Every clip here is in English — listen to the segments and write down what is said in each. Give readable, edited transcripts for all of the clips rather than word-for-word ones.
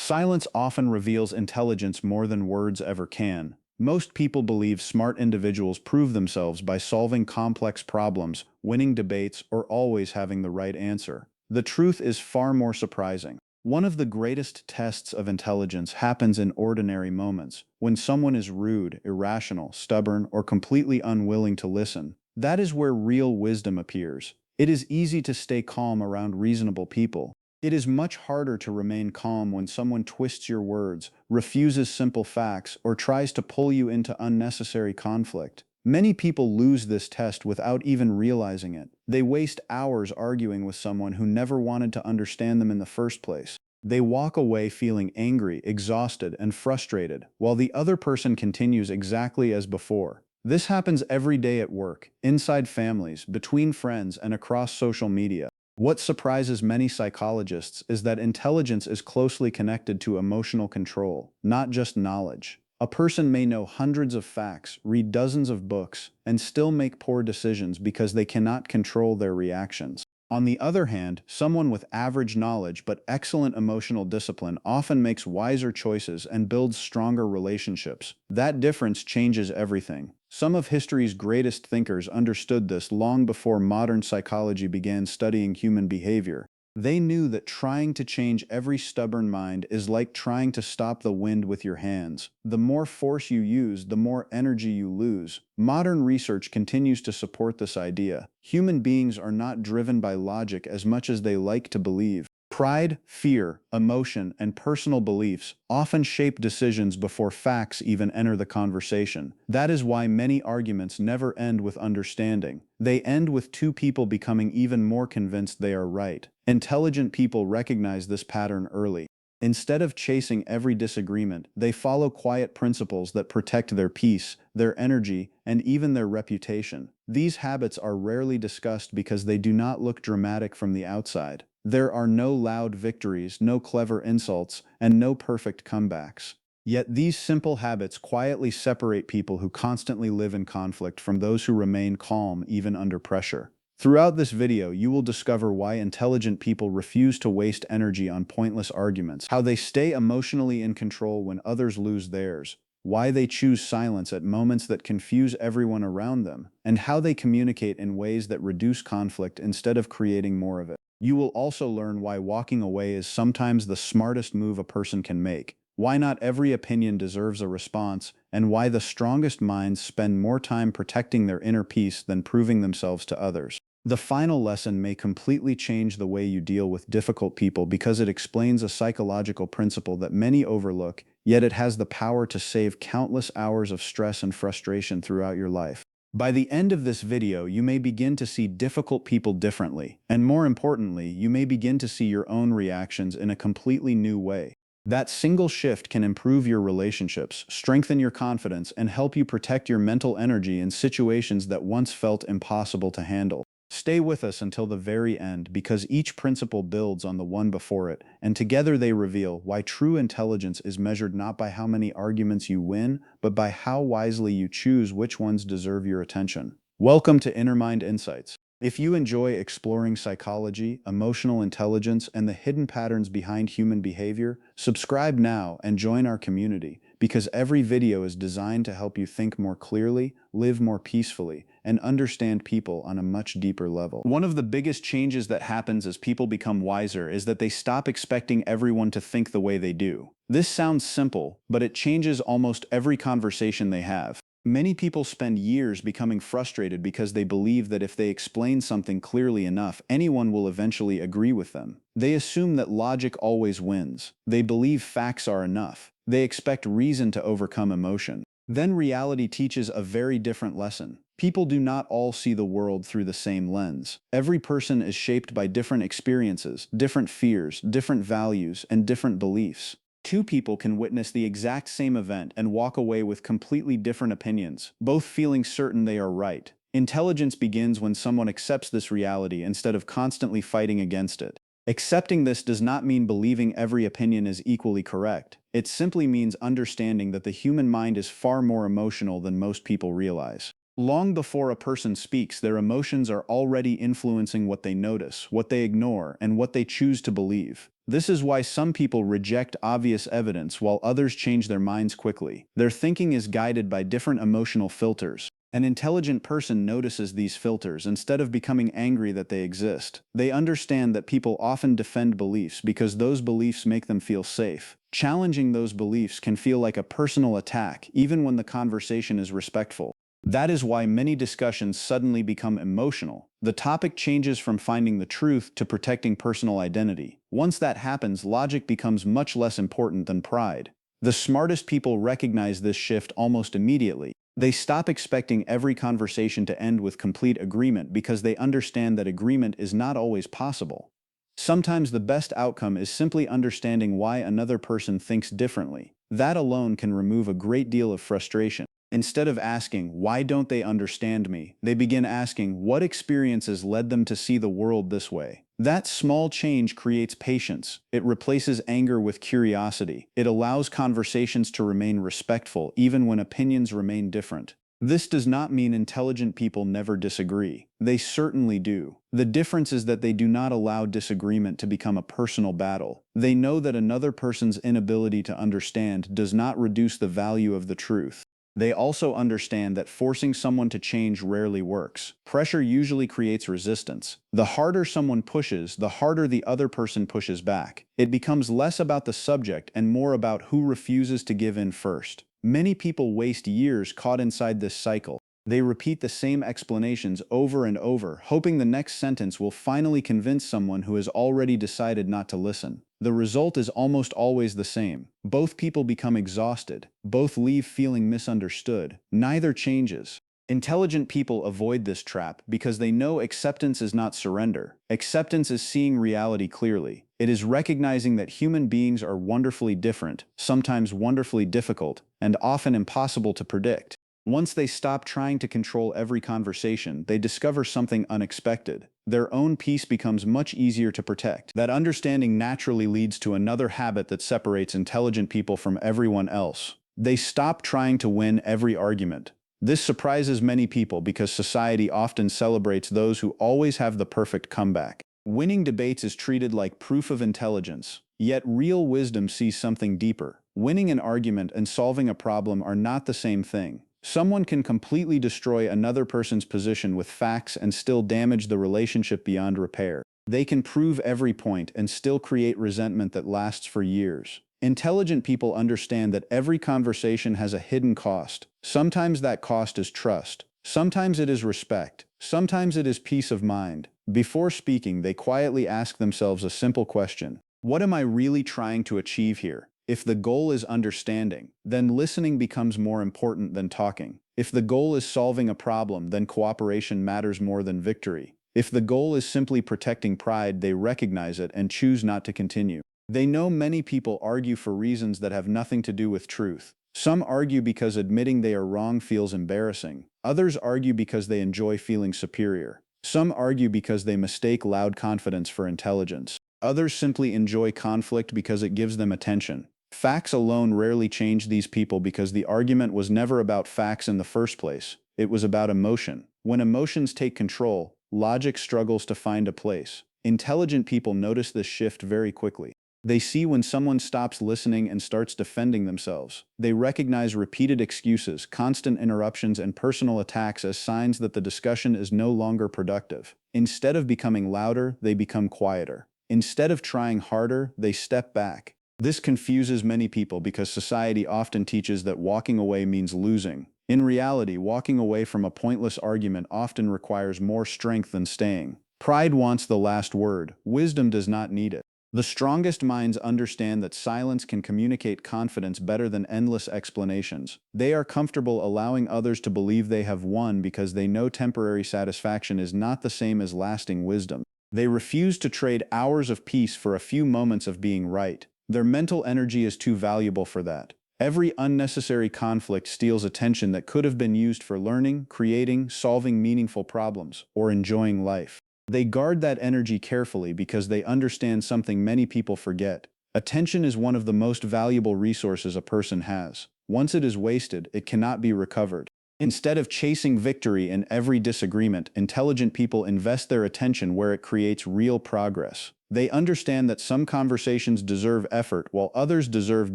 Silence often reveals intelligence more than words ever can. Most people believe smart individuals prove themselves by solving complex problems, winning debates, or always having the right answer. The truth is far more surprising. One of the greatest tests of intelligence happens in ordinary moments, when someone is rude, irrational, stubborn, or completely unwilling to listen. That is where real wisdom appears. It is easy to stay calm around reasonable people. It is much harder to remain calm when someone twists your words, refuses simple facts, or tries to pull you into unnecessary conflict. Many people lose this test without even realizing it. They waste hours arguing with someone who never wanted to understand them in the first place. They walk away feeling angry, exhausted, and frustrated, while the other person continues exactly as before. This happens every day at work, inside families, between friends, and across social media. What surprises many psychologists is that intelligence is closely connected to emotional control, not just knowledge. A person may know hundreds of facts, read dozens of books, and still make poor decisions because they cannot control their reactions. On the other hand, someone with average knowledge but excellent emotional discipline often makes wiser choices and builds stronger relationships. That difference changes everything. Some of history's greatest thinkers understood this long before modern psychology began studying human behavior. They knew that trying to change every stubborn mind is like trying to stop the wind with your hands. The more force you use, the more energy you lose. Modern research continues to support this idea. Human beings are not driven by logic as much as they like to believe. Pride, fear, emotion, and personal beliefs often shape decisions before facts even enter the conversation. That is why many arguments never end with understanding. They end with two people becoming even more convinced they are right. Intelligent people recognize this pattern early. Instead of chasing every disagreement, they follow quiet principles that protect their peace, their energy, and even their reputation. These habits are rarely discussed because they do not look dramatic from the outside. There are no loud victories, no clever insults, and no perfect comebacks. Yet these simple habits quietly separate people who constantly live in conflict from those who remain calm even under pressure. Throughout this video, you will discover why intelligent people refuse to waste energy on pointless arguments, how they stay emotionally in control when others lose theirs, why they choose silence at moments that confuse everyone around them, and how they communicate in ways that reduce conflict instead of creating more of it. You will also learn why walking away is sometimes the smartest move a person can make, why not every opinion deserves a response, and why the strongest minds spend more time protecting their inner peace than proving themselves to others. The final lesson may completely change the way you deal with difficult people because it explains a psychological principle that many overlook, yet it has the power to save countless hours of stress and frustration throughout your life. By the end of this video, you may begin to see difficult people differently, and more importantly, you may begin to see your own reactions in a completely new way. That single shift can improve your relationships, strengthen your confidence, and help you protect your mental energy in situations that once felt impossible to handle. Stay with us until the very end because each principle builds on the one before it, and together they reveal why true intelligence is measured not by how many arguments you win, but by how wisely you choose which ones deserve your attention. Welcome to Inner Mind Insights. If you enjoy exploring psychology, emotional intelligence, and the hidden patterns behind human behavior, subscribe now and join our community, because every video is designed to help you think more clearly, live more peacefully, and understand people on a much deeper level. One of the biggest changes that happens as people become wiser is that they stop expecting everyone to think the way they do. This sounds simple, but it changes almost every conversation they have. Many people spend years becoming frustrated because they believe that if they explain something clearly enough, anyone will eventually agree with them. They assume that logic always wins. They believe facts are enough. They expect reason to overcome emotion. Then reality teaches a very different lesson. People do not all see the world through the same lens. Every person is shaped by different experiences, different fears, different values, and different beliefs. Two people can witness the exact same event and walk away with completely different opinions, both feeling certain they are right. Intelligence begins when someone accepts this reality instead of constantly fighting against it. Accepting this does not mean believing every opinion is equally correct. It simply means understanding that the human mind is far more emotional than most people realize. Long before a person speaks, their emotions are already influencing what they notice, what they ignore, and what they choose to believe. This is why some people reject obvious evidence while others change their minds quickly. Their thinking is guided by different emotional filters. An intelligent person notices these filters instead of becoming angry that they exist. They understand that people often defend beliefs because those beliefs make them feel safe. Challenging those beliefs can feel like a personal attack, even when the conversation is respectful. That is why many discussions suddenly become emotional. The topic changes from finding the truth to protecting personal identity. Once that happens, logic becomes much less important than pride. The smartest people recognize this shift almost immediately. They stop expecting every conversation to end with complete agreement because they understand that agreement is not always possible. Sometimes the best outcome is simply understanding why another person thinks differently. That alone can remove a great deal of frustration. Instead of asking, "Why don't they understand me?" they begin asking, "What experiences led them to see the world this way?" That small change creates patience. It replaces anger with curiosity. It allows conversations to remain respectful even when opinions remain different. This does not mean intelligent people never disagree. They certainly do. The difference is that they do not allow disagreement to become a personal battle. They know that another person's inability to understand does not reduce the value of the truth. They also understand that forcing someone to change rarely works. Pressure usually creates resistance. The harder someone pushes, the harder the other person pushes back. It becomes less about the subject and more about who refuses to give in first. Many people waste years caught inside this cycle. They repeat the same explanations over and over, hoping the next sentence will finally convince someone who has already decided not to listen. The result is almost always the same. Both people become exhausted. Both leave feeling misunderstood. Neither changes. Intelligent people avoid this trap because they know acceptance is not surrender. Acceptance is seeing reality clearly. It is recognizing that human beings are wonderfully different, sometimes wonderfully difficult, and often impossible to predict. Once they stop trying to control every conversation, they discover something unexpected. Their own peace becomes much easier to protect. That understanding naturally leads to another habit that separates intelligent people from everyone else. They stop trying to win every argument. This surprises many people because society often celebrates those who always have the perfect comeback. Winning debates is treated like proof of intelligence, yet real wisdom sees something deeper. Winning an argument and solving a problem are not the same thing. Someone can completely destroy another person's position with facts and still damage the relationship beyond repair. They can prove every point and still create resentment that lasts for years. Intelligent people understand that every conversation has a hidden cost. Sometimes that cost is trust. Sometimes it is respect. Sometimes it is peace of mind. Before speaking, they quietly ask themselves a simple question: what am I really trying to achieve here? If the goal is understanding, then listening becomes more important than talking. If the goal is solving a problem, then cooperation matters more than victory. If the goal is simply protecting pride, they recognize it and choose not to continue. They know many people argue for reasons that have nothing to do with truth. Some argue because admitting they are wrong feels embarrassing. Others argue because they enjoy feeling superior. Some argue because they mistake loud confidence for intelligence. Others simply enjoy conflict because it gives them attention. Facts alone rarely change these people because the argument was never about facts in the first place. It was about emotion. When emotions take control, logic struggles to find a place. Intelligent people notice this shift very quickly. They see when someone stops listening and starts defending themselves. They recognize repeated excuses, constant interruptions, and personal attacks as signs that the discussion is no longer productive. Instead of becoming louder, they become quieter. Instead of trying harder, they step back. This confuses many people because society often teaches that walking away means losing. In reality, walking away from a pointless argument often requires more strength than staying. Pride wants the last word. Wisdom does not need it. The strongest minds understand that silence can communicate confidence better than endless explanations. They are comfortable allowing others to believe they have won because they know temporary satisfaction is not the same as lasting wisdom. They refuse to trade hours of peace for a few moments of being right. Their mental energy is too valuable for that. Every unnecessary conflict steals attention that could have been used for learning, creating, solving meaningful problems, or enjoying life. They guard that energy carefully because they understand something many people forget. Attention is one of the most valuable resources a person has. Once it is wasted, it cannot be recovered. Instead of chasing victory in every disagreement, intelligent people invest their attention where it creates real progress. They understand that some conversations deserve effort while others deserve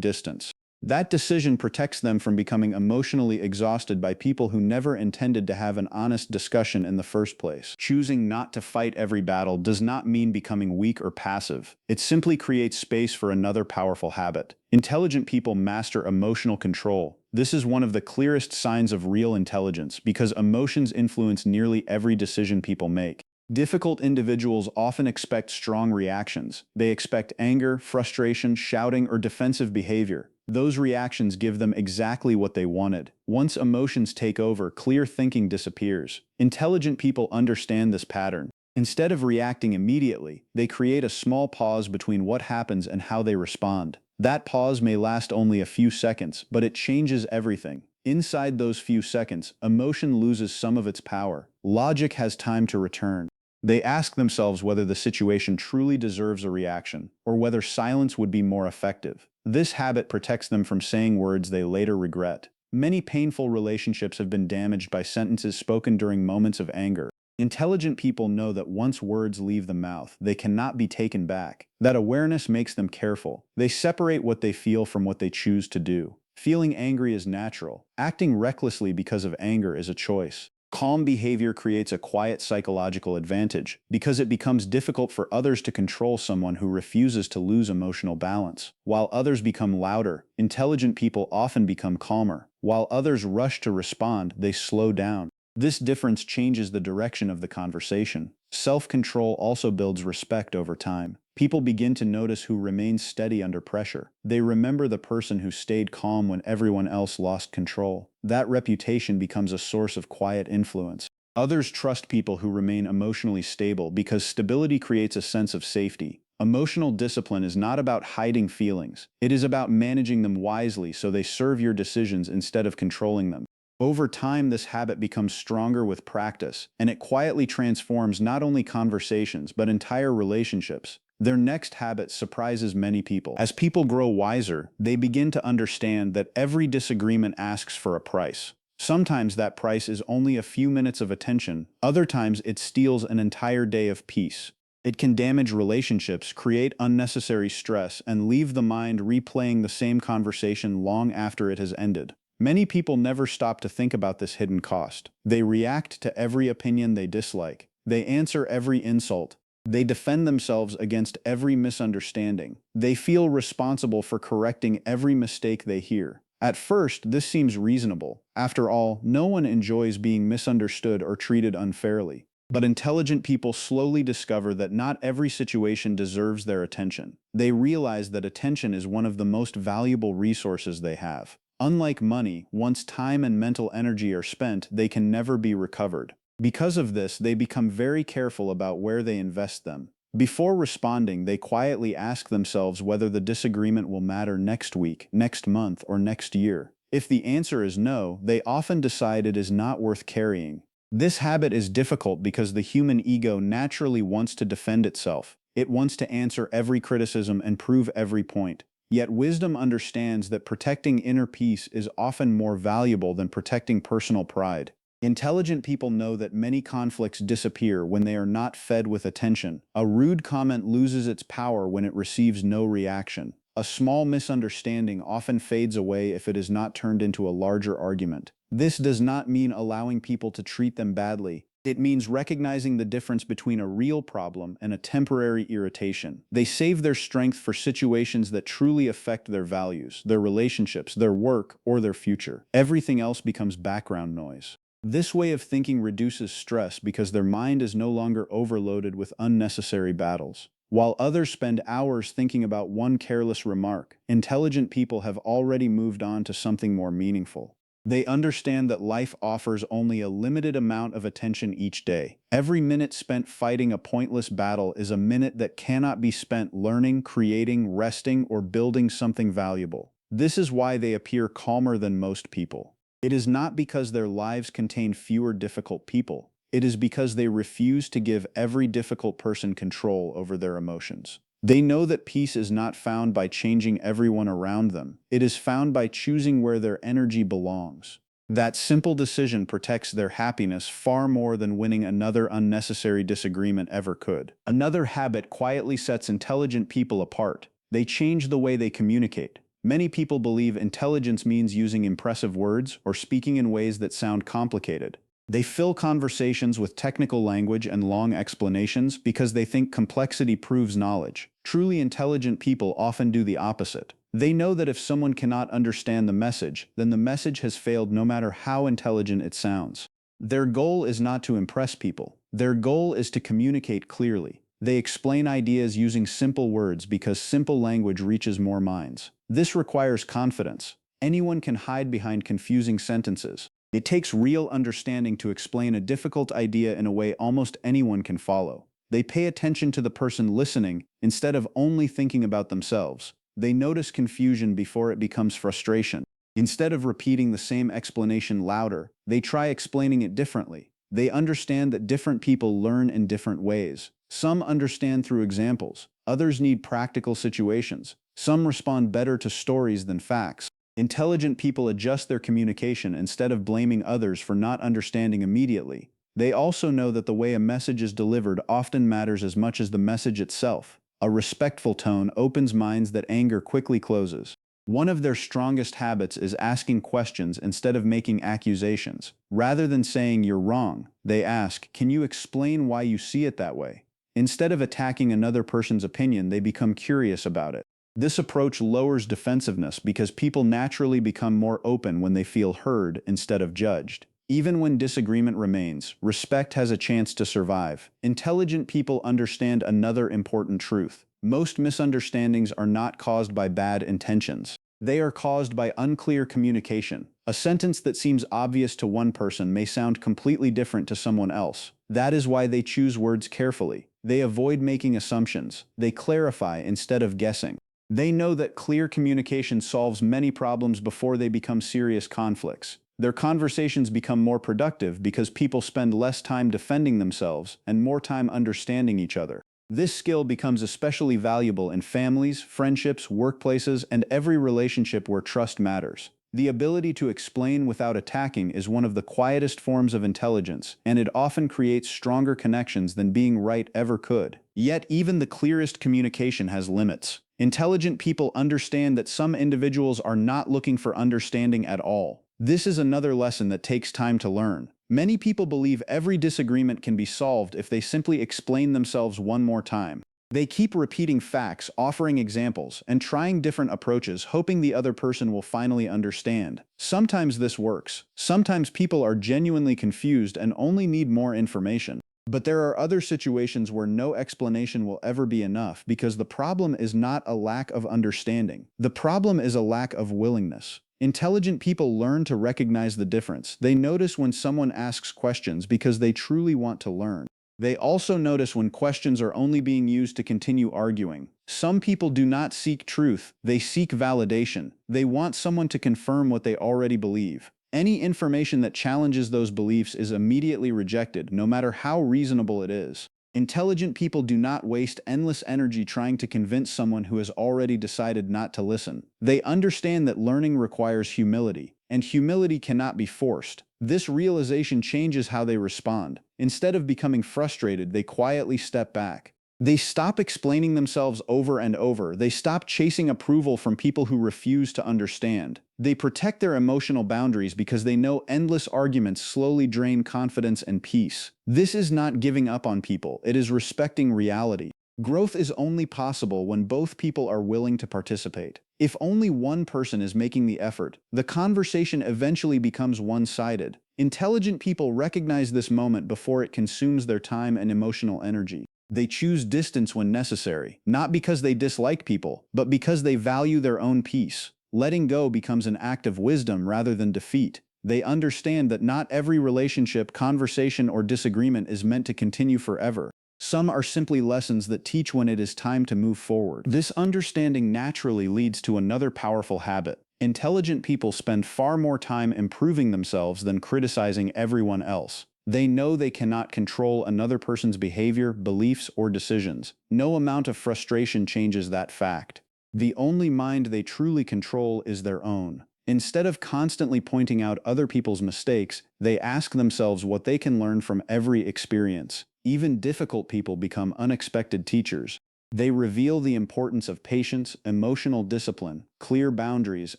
distance. That decision protects them from becoming emotionally exhausted by people who never intended to have an honest discussion in the first place. Choosing not to fight every battle does not mean becoming weak or passive. It simply creates space for another powerful habit. Intelligent people master emotional control. This is one of the clearest signs of real intelligence because emotions influence nearly every decision people make. Difficult individuals often expect strong reactions. They expect anger, frustration, shouting, or defensive behavior. Those reactions give them exactly what they wanted. Once emotions take over, clear thinking disappears. Intelligent people understand this pattern. Instead of reacting immediately, they create a small pause between what happens and how they respond. That pause may last only a few seconds, but it changes everything. Inside those few seconds, emotion loses some of its power. Logic has time to return. They ask themselves whether the situation truly deserves a reaction, or whether silence would be more effective. This habit protects them from saying words they later regret. Many painful relationships have been damaged by sentences spoken during moments of anger. Intelligent people know that once words leave the mouth, they cannot be taken back. That awareness makes them careful. They separate what they feel from what they choose to do. Feeling angry is natural. Acting recklessly because of anger is a choice. Calm behavior creates a quiet psychological advantage because it becomes difficult for others to control someone who refuses to lose emotional balance. While others become louder, intelligent people often become calmer. While others rush to respond, they slow down. This difference changes the direction of the conversation. Self-control also builds respect over time. People begin to notice who remains steady under pressure. They remember the person who stayed calm when everyone else lost control. That reputation becomes a source of quiet influence. Others trust people who remain emotionally stable because stability creates a sense of safety. Emotional discipline is not about hiding feelings. It is about managing them wisely so they serve your decisions instead of controlling them. Over time, this habit becomes stronger with practice, and it quietly transforms not only conversations but entire relationships. Their next habit surprises many people. As people grow wiser, they begin to understand that every disagreement asks for a price. Sometimes that price is only a few minutes of attention, other times it steals an entire day of peace. It can damage relationships, create unnecessary stress, and leave the mind replaying the same conversation long after it has ended. Many people never stop to think about this hidden cost. They react to every opinion they dislike. They answer every insult. They defend themselves against every misunderstanding. They feel responsible for correcting every mistake they hear. At first, this seems reasonable. After all, no one enjoys being misunderstood or treated unfairly. But intelligent people slowly discover that not every situation deserves their attention. They realize that attention is one of the most valuable resources they have. Unlike money, once time and mental energy are spent, they can never be recovered. Because of this, they become very careful about where they invest them. Before responding, they quietly ask themselves whether the disagreement will matter next week, next month, or next year. If the answer is no, they often decide it is not worth carrying. This habit is difficult because the human ego naturally wants to defend itself. It wants to answer every criticism and prove every point. Yet wisdom understands that protecting inner peace is often more valuable than protecting personal pride. Intelligent people know that many conflicts disappear when they are not fed with attention. A rude comment loses its power when it receives no reaction. A small misunderstanding often fades away if it is not turned into a larger argument. This does not mean allowing people to treat them badly. It means recognizing the difference between a real problem and a temporary irritation. They save their strength for situations that truly affect their values, their relationships, their work, or their future. Everything else becomes background noise. This way of thinking reduces stress because their mind is no longer overloaded with unnecessary battles. While others spend hours thinking about one careless remark, intelligent people have already moved on to something more meaningful. They understand that life offers only a limited amount of attention each day. Every minute spent fighting a pointless battle is a minute that cannot be spent learning, creating, resting, or building something valuable. This is why they appear calmer than most people. It is not because their lives contain fewer difficult people. It is because they refuse to give every difficult person control over their emotions. They know that peace is not found by changing everyone around them. It is found by choosing where their energy belongs. That simple decision protects their happiness far more than winning another unnecessary disagreement ever could. Another habit quietly sets intelligent people apart. They change the way they communicate. Many people believe intelligence means using impressive words or speaking in ways that sound complicated. They fill conversations with technical language and long explanations because they think complexity proves knowledge. Truly intelligent people often do the opposite. They know that if someone cannot understand the message, then the message has failed no matter how intelligent it sounds. Their goal is not to impress people. Their goal is to communicate clearly. They explain ideas using simple words because simple language reaches more minds. This requires confidence. Anyone can hide behind confusing sentences. It takes real understanding to explain a difficult idea in a way almost anyone can follow. They pay attention to the person listening instead of only thinking about themselves. They notice confusion before it becomes frustration. Instead of repeating the same explanation louder, they try explaining it differently. They understand that different people learn in different ways. Some understand through examples. Others need practical situations. Some respond better to stories than facts. Intelligent people adjust their communication instead of blaming others for not understanding immediately. They also know that the way a message is delivered often matters as much as the message itself. A respectful tone opens minds that anger quickly closes. One of their strongest habits is asking questions instead of making accusations. Rather than saying you're wrong, they ask, can you explain why you see it that way? Instead of attacking another person's opinion, they become curious about it. This approach lowers defensiveness because people naturally become more open when they feel heard instead of judged. Even when disagreement remains, respect has a chance to survive. Intelligent people understand another important truth. Most misunderstandings are not caused by bad intentions. They are caused by unclear communication. A sentence that seems obvious to one person may sound completely different to someone else. That is why they choose words carefully. They avoid making assumptions. They clarify instead of guessing. They know that clear communication solves many problems before they become serious conflicts. Their conversations become more productive because people spend less time defending themselves and more time understanding each other. This skill becomes especially valuable in families, friendships, workplaces, and every relationship where trust matters. The ability to explain without attacking is one of the quietest forms of intelligence, and it often creates stronger connections than being right ever could. Yet even the clearest communication has limits. Intelligent people understand that some individuals are not looking for understanding at all. This is another lesson that takes time to learn. Many people believe every disagreement can be solved if they simply explain themselves one more time. They keep repeating facts, offering examples, and trying different approaches, hoping the other person will finally understand. Sometimes this works. Sometimes people are genuinely confused and only need more information. But there are other situations where no explanation will ever be enough because the problem is not a lack of understanding. The problem is a lack of willingness. Intelligent people learn to recognize the difference. They notice when someone asks questions because they truly want to learn. They also notice when questions are only being used to continue arguing. Some people do not seek truth, they seek validation. They want someone to confirm what they already believe. Any information that challenges those beliefs is immediately rejected, no matter how reasonable it is. Intelligent people do not waste endless energy trying to convince someone who has already decided not to listen. They understand that learning requires humility, and humility cannot be forced. This realization changes how they respond. Instead of becoming frustrated, they quietly step back. They stop explaining themselves over and over. They stop chasing approval from people who refuse to understand. They protect their emotional boundaries because they know endless arguments slowly drain confidence and peace. This is not giving up on people, it is respecting reality. Growth is only possible when both people are willing to participate. If only one person is making the effort, the conversation eventually becomes one-sided. Intelligent people recognize this moment before it consumes their time and emotional energy. They choose distance when necessary, not because they dislike people, but because they value their own peace. Letting go becomes an act of wisdom rather than defeat. They understand that not every relationship, conversation, or disagreement is meant to continue forever. Some are simply lessons that teach when it is time to move forward. This understanding naturally leads to another powerful habit. Intelligent people spend far more time improving themselves than criticizing everyone else. They know they cannot control another person's behavior, beliefs, or decisions. No amount of frustration changes that fact. The only mind they truly control is their own. Instead of constantly pointing out other people's mistakes, they ask themselves what they can learn from every experience. Even difficult people become unexpected teachers. They reveal the importance of patience, emotional discipline, clear boundaries,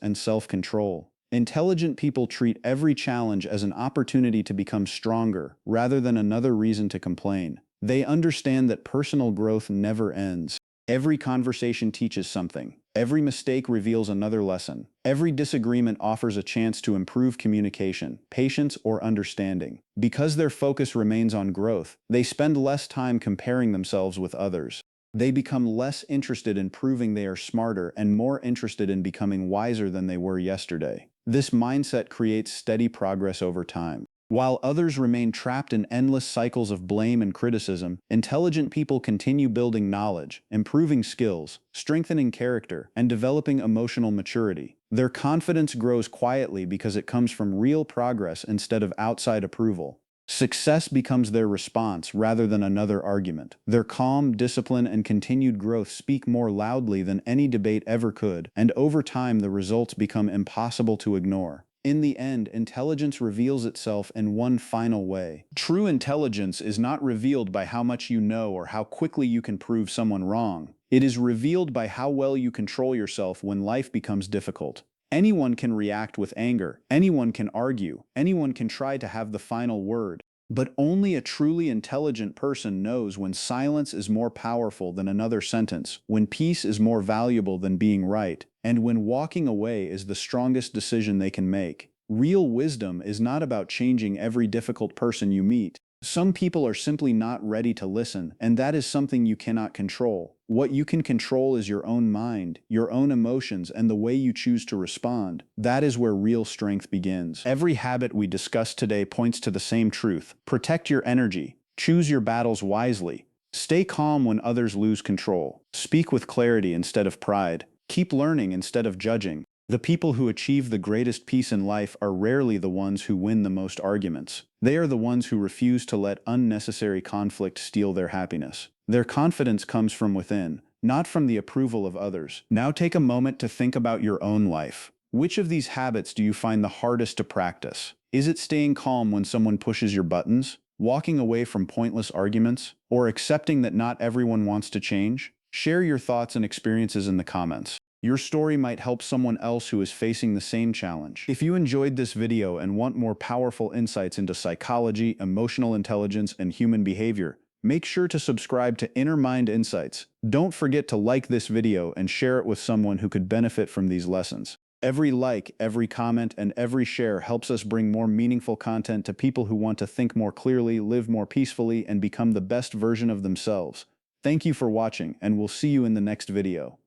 and self-control. Intelligent people treat every challenge as an opportunity to become stronger, rather than another reason to complain. They understand that personal growth never ends. Every conversation teaches something. Every mistake reveals another lesson. Every disagreement offers a chance to improve communication, patience, or understanding. Because their focus remains on growth, they spend less time comparing themselves with others. They become less interested in proving they are smarter and more interested in becoming wiser than they were yesterday. This mindset creates steady progress over time. While others remain trapped in endless cycles of blame and criticism, intelligent people continue building knowledge, improving skills, strengthening character, and developing emotional maturity. Their confidence grows quietly because it comes from real progress instead of outside approval. Success becomes their response rather than another argument. Their calm, discipline, and continued growth speak more loudly than any debate ever could, and over time the results become impossible to ignore. In the end, intelligence reveals itself in one final way. True intelligence is not revealed by how much you know or how quickly you can prove someone wrong. It is revealed by how well you control yourself when life becomes difficult. Anyone can react with anger, anyone can argue, anyone can try to have the final word. But only a truly intelligent person knows when silence is more powerful than another sentence, when peace is more valuable than being right, and when walking away is the strongest decision they can make. Real wisdom is not about changing every difficult person you meet. Some people are simply not ready to listen, and that is something you cannot control. What you can control is your own mind, your own emotions, and the way you choose to respond. That is where real strength begins. Every habit we discussed today points to the same truth. Protect your energy. Choose your battles wisely. Stay calm when others lose control. Speak with clarity instead of pride. Keep learning instead of judging. The people who achieve the greatest peace in life are rarely the ones who win the most arguments. They are the ones who refuse to let unnecessary conflict steal their happiness. Their confidence comes from within, not from the approval of others. Now take a moment to think about your own life. Which of these habits do you find the hardest to practice? Is it staying calm when someone pushes your buttons? Walking away from pointless arguments? Or accepting that not everyone wants to change? Share your thoughts and experiences in the comments. Your story might help someone else who is facing the same challenge. If you enjoyed this video and want more powerful insights into psychology, emotional intelligence, and human behavior, make sure to subscribe to Inner Mind Insights. Don't forget to like this video and share it with someone who could benefit from these lessons. Every like, every comment, and every share helps us bring more meaningful content to people who want to think more clearly, live more peacefully, and become the best version of themselves. Thank you for watching, and we'll see you in the next video.